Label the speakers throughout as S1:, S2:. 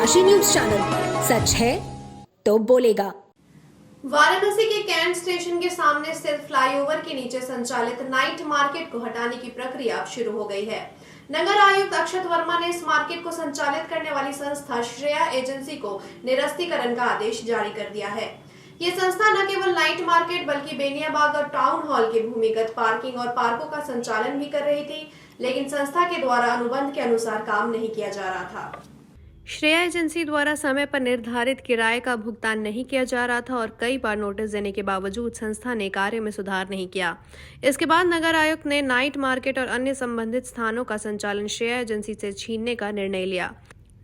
S1: Kashi news channel, सच है तो बोलेगा।
S2: वाराणसी के कैंट स्टेशन के सामने स्थित फ्लाईओवर के नीचे संचालित नाइट मार्केट को हटाने की प्रक्रिया अब शुरू हो गई है। नगर आयुक्त अक्षत वर्मा ने इस मार्केट को संचालित करने वाली संस्था श्रेया एजेंसी को निरस्तीकरण का आदेश जारी कर दिया है। ये संस्था न केवल नाइट मार्केट बल्कि बेनियाबाग और टाउन हॉल के भूमिगत पार्किंग और पार्कों का संचालन भी कर रही थी, लेकिन संस्था के द्वारा अनुबंध के अनुसार काम नहीं किया जा रहा था। श्रेया एजेंसी द्वारा समय पर निर्धारित किराए का भुगतान नहीं किया जा रहा था और कई बार नोटिस देने के बावजूद संस्था ने कार्य में सुधार नहीं किया। इसके बाद नगर आयुक्त ने नाइट मार्केट और अन्य संबंधित स्थानों का संचालन श्रेया एजेंसी से छीनने का निर्णय लिया।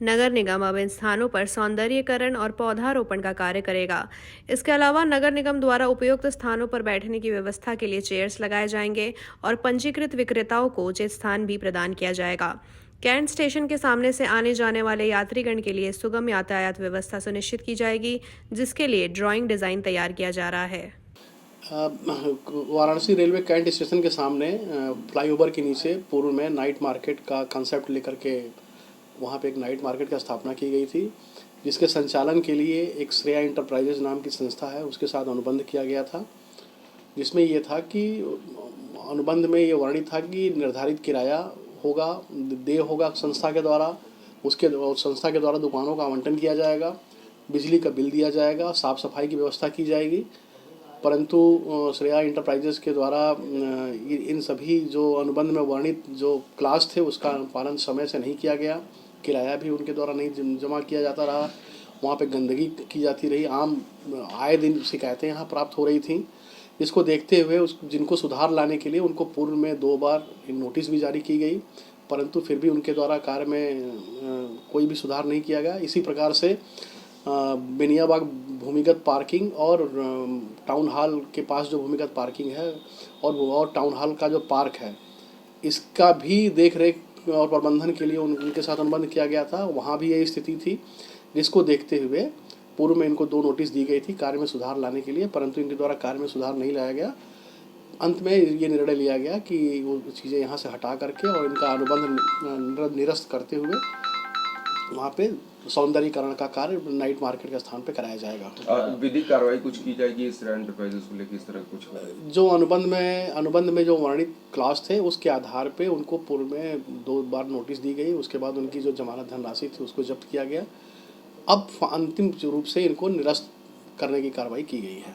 S2: नगर निगम अब इन स्थानों पर सौंदर्यीकरण और पौधारोपण का कार्य करेगा। इसके अलावा नगर निगम द्वारा उपयुक्त स्थानों पर बैठने की व्यवस्था के लिए चेयर्स लगाए जाएंगे और पंजीकृत विक्रेताओं को उचित स्थान भी प्रदान किया जाएगा। कैंट स्टेशन के सामने से आने जाने वाले यात्रीगण के लिए सुगम यातायात व्यवस्था सुनिश्चित की जाएगी, जिसके लिए ड्राइंग डिजाइन तैयार किया जा रहा है।
S3: वाराणसी रेलवे कैंट स्टेशन के सामने फ्लाईओवर के नीचे पूर्व में नाइट मार्केट का कंसेप्ट लेकर के वहाँ पे एक नाइट मार्केट का स्थापना की गई थी, जिसके संचालन के लिए एक श्रेया इंटरप्राइजेज नाम की संस्था है, उसके साथ अनुबंध किया गया था। जिसमें ये था कि अनुबंध में ये वर्णित था कि निर्धारित किराया होगा, देय होगा संस्था के द्वारा, उसके संस्था के द्वारा दुकानों का आवंटन किया जाएगा, बिजली का बिल दिया जाएगा, साफ़ सफाई की व्यवस्था की जाएगी। परंतु श्रेया इंटरप्राइजेस के द्वारा इन सभी जो अनुबंध में वर्णित जो क्लास थे उसका पालन समय से नहीं किया गया। किराया भी उनके द्वारा नहीं जमा किया जाता रहा। वहाँ पे गंदगी की जाती रही। आए दिन शिकायतें यहाँ प्राप्त हो रही थीं। इसको देखते हुए जिनको सुधार लाने के लिए उनको पूर्व में 2 बार नोटिस भी जारी की गई, परंतु फिर भी उनके द्वारा कार्य में कोई भी सुधार नहीं किया गया। इसी प्रकार से बेनियाबाग भूमिगत पार्किंग और टाउन हॉल के पास जो भूमिगत पार्किंग है और टाउन हॉल का जो पार्क है, इसका भी देख रेख और प्रबंधन के लिए उनके साथ अनुबंध किया गया था। वहाँ भी यही स्थिति थी, जिसको देखते हुए पूर्व में इनको 2 नोटिस दी गई थी कार्य में सुधार लाने के लिए, परंतु इनके द्वारा कार्य में सुधार नहीं लाया गया। अंत में ये निर्णय लिया गया कि वो चीज़ें यहाँ से हटा करके और इनका अनुबंध निरस्त करते हुए वहाँ पे सौंदर्यीकरण का कार्य नाइट मार्केट के स्थान पे कराया जाएगा।
S4: विधिक कार्रवाई कुछ की जाएगी इस एंटरप्राइजेस को लेकर, इस तरह कुछ
S3: जो अनुबंध में जो वर्णित क्लास थे उसके आधार पे उनको पूर्व में 2 बार नोटिस दी गई। उसके बाद उनकी जो जमानत धनराशि थी उसको जब्त किया गया। अब अंतिम रूप से इनको निरस्त करने की कार्रवाई की गई है।